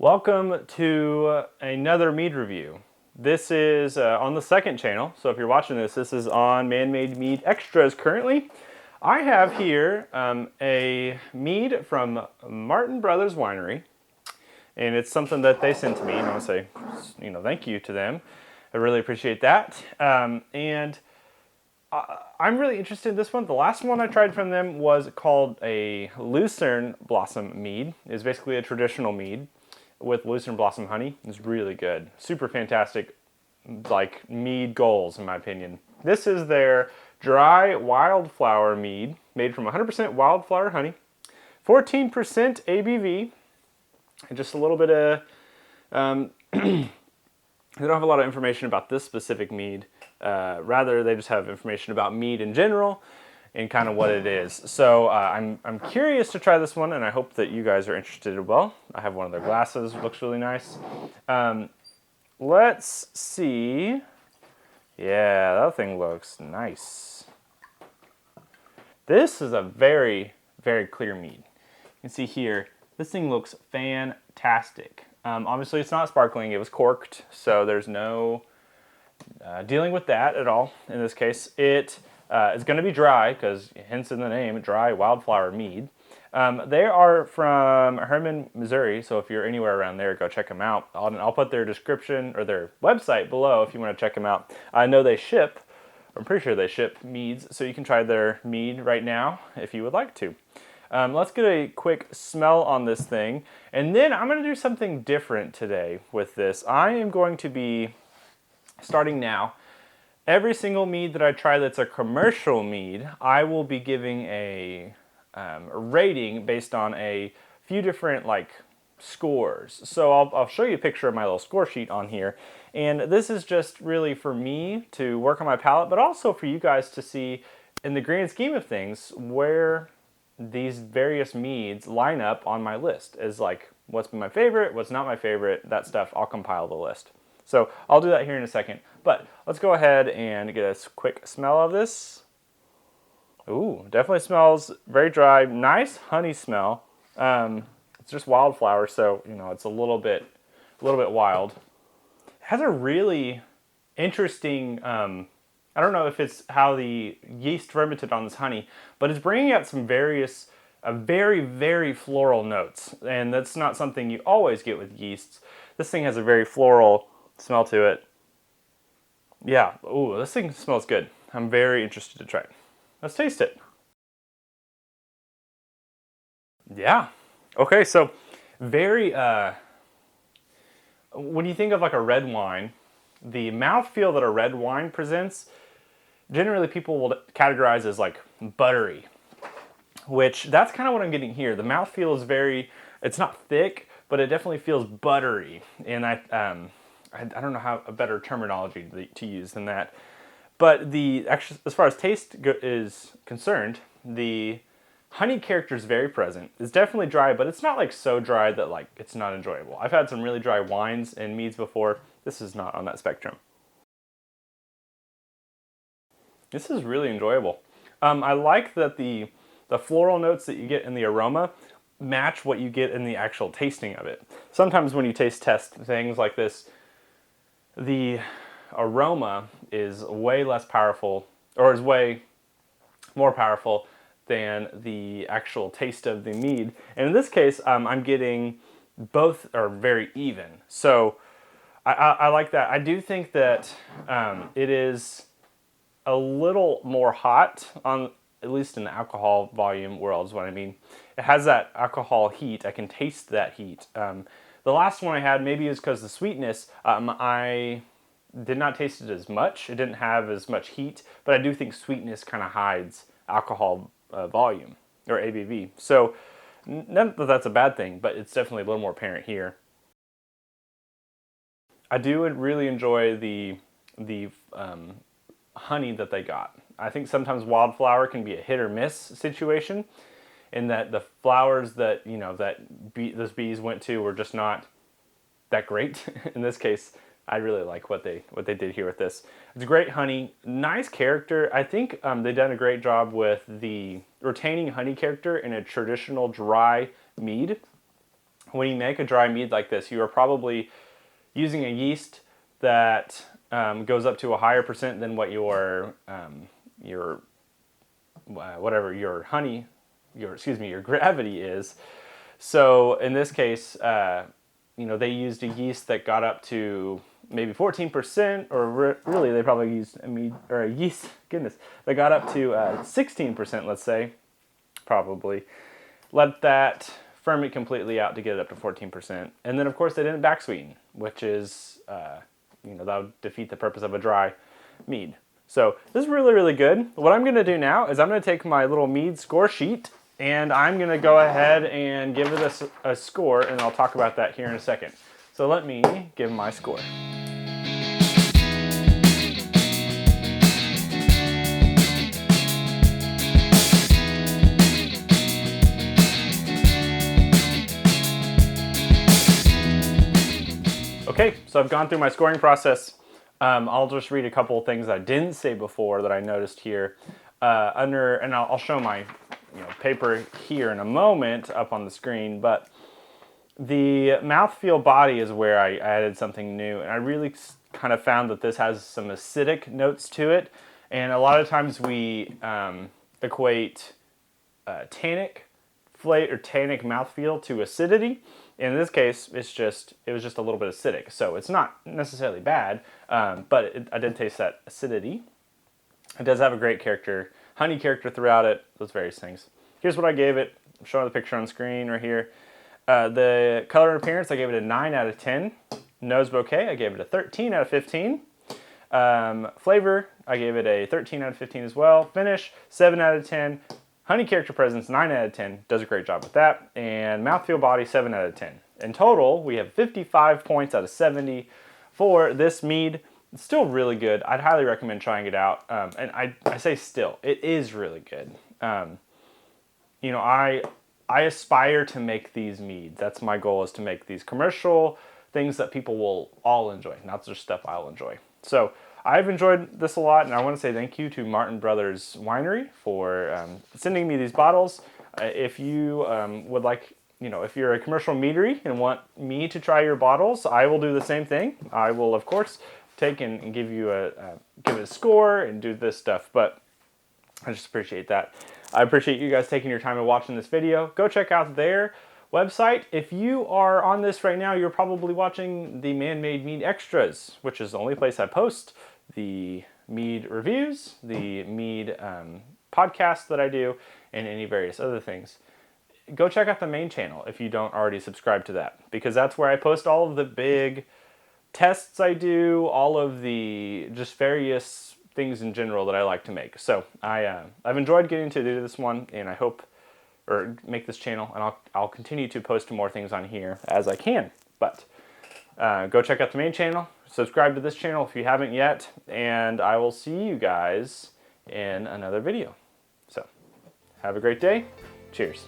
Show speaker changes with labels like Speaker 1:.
Speaker 1: Welcome to another mead review. This is on the second channel, so if you're watching this, this is on Man-Made Mead Extras currently. I have here a mead from Martin Brothers Winery, and it's something that they sent to me, and I want to say, thank you to them. I really appreciate that. I'm really interested in this one. The last one I tried from them was called a Lucerne Blossom Mead. It's basically a traditional mead with Lucerne Blossom honey. It's really good. Super fantastic, like mead goals in my opinion. This is their dry Wildflower mead made from 100% wildflower honey, 14% ABV, and just a little bit of, they don't have a lot of information about this specific mead. Rather, they just have information about mead in general and kind of what it is. So I'm curious to try this one, and I hope that you guys are interested as well. I have one of their glasses, looks really nice. Let's see. Yeah, that thing looks nice. This is a very, very clear mead. You can see here, this thing looks fantastic. Obviously, it's not sparkling, it was corked, so there's no dealing with that at all in this case. It is going to be dry, because hence in the name, dry wildflower mead. They are from Herman, Missouri, so if you're anywhere around there, go check them out. I'll put their description or their website below if you want to check them out. I know they ship, I'm pretty sure they ship meads, so you can try their mead right now if you would like to. Let's get a quick smell on this thing, and then I'm going to do something different today with this. I am going to be, starting now, every single mead that I try that's a commercial mead, I will be giving a rating based on a few different scores. So I'll show you a picture of my little score sheet on here. And this is just really for me to work on my palate, but also for you guys to see in the grand scheme of things where these various meads line up on my list. Is what's been my favorite, what's not my favorite, that stuff. I'll compile the list. So I'll do that here in a second, but let's go ahead and get a quick smell of this. Ooh, definitely smells very dry, nice honey smell. It's just wildflower, so it's a little bit wild. It has a really interesting, I don't know if it's how the yeast fermented on this honey, but it's bringing out some very, very floral notes, and that's not something you always get with yeasts. This thing has a very floral smell to it. Yeah, ooh, this thing smells good. I'm very interested to try it. Let's taste it. Yeah. Okay, so very, when you think of a red wine, the mouthfeel that a red wine presents, generally people will categorize as buttery, which that's kind of what I'm getting here. The mouthfeel is very, it's not thick, but it definitely feels buttery, and I don't know how a better terminology to use than that. But as far as taste is concerned, the honey character is very present. It's definitely dry, but it's not so dry that it's not enjoyable. I've had some really dry wines and meads before. This is not on that spectrum. This is really enjoyable. I like that the floral notes that you get in the aroma match what you get in the actual tasting of it. Sometimes when you taste test things like this, the aroma is way less powerful, or is way more powerful than the actual taste of the mead. And in this case, I'm getting both are very even. So I like that. I do think that it is a little more hot, on at least in the alcohol volume world is what I mean. It has that alcohol heat. I can taste that heat. The last one I had, maybe is because the sweetness, I did not taste it as much. It didn't have as much heat, but I do think sweetness kind of hides alcohol volume, or ABV. So not that that's a bad thing, but it's definitely a little more apparent here. I do really enjoy the honey that they got. I think sometimes wildflower can be a hit or miss situation, in that the flowers that those bees went to were just not that great. In this case, I really like what they did here with this. It's great honey, nice character. I think they've done a great job with the retaining honey character in a traditional dry mead. when you make a dry mead like this, you are probably using a yeast that goes up to a higher percent than what your whatever your honey, your gravity is. So in this case, they used a yeast that got up to maybe 14%, or really they probably used a yeast, goodness, that got up to 16%, let's say, probably. Let that ferment completely out to get it up to 14%. And then of course they didn't back sweeten, which is, that would defeat the purpose of a dry mead. So this is really, really good. What I'm gonna do now is I'm gonna take my little Mead Score sheet and I'm gonna go ahead and give it a score, and I'll talk about that here in a second. So let me give my score. Okay, so I've gone through my scoring process. I'll just read a couple of things I didn't say before that I noticed here. And I'll show my paper here in a moment up on the screen, but the Mouthfeel Body is where I added something new, and I really kind of found that this has some acidic notes to it, and a lot of times we equate tannic mouthfeel to acidity. In this case, it was just a little bit acidic, so it's not necessarily bad, but I did taste that acidity. It does have a great honey character throughout it, those various things. Here's what I gave it. I'm showing the picture on screen right here. The color and appearance, I gave it a 9 out of 10. Nose bouquet, I gave it a 13 out of 15. Flavor, I gave it a 13 out of 15 as well. Finish, 7 out of 10. Honey character presence, 9 out of 10. Does a great job with that. And Mouthfeel Body, 7 out of 10. In total, we have 55 points out of 70 for this mead. It's still really good. I'd highly recommend trying it out. And I say still, it is really good. I aspire to make these meads. That's my goal, is to make these commercial things that people will all enjoy, not just stuff I'll enjoy. So I've enjoyed this a lot, and I want to say thank you to Martin Brothers Winery for sending me these bottles. If you would like, if you're a commercial meadery and want me to try your bottles, I will do the same thing. I will, of course, take and give you give it a score and do this stuff, but I just appreciate that. I appreciate you guys taking your time and watching this video. Go check out their website. If you are on this right now, you're probably watching the Man-Made Mead Extras, which is the only place I post the mead reviews, the mead podcast that I do, and any various other things. Go check out the main channel if you don't already subscribe to that, because that's where I post all of the big tests I do, all of the just various things in general that I like to make. So I've enjoyed getting to do this one, and I hope, or make this channel, and I'll continue to post more things on here as I can. But go check out the main channel, subscribe to this channel if you haven't yet, and I will see you guys in another video. So have a great day. Cheers.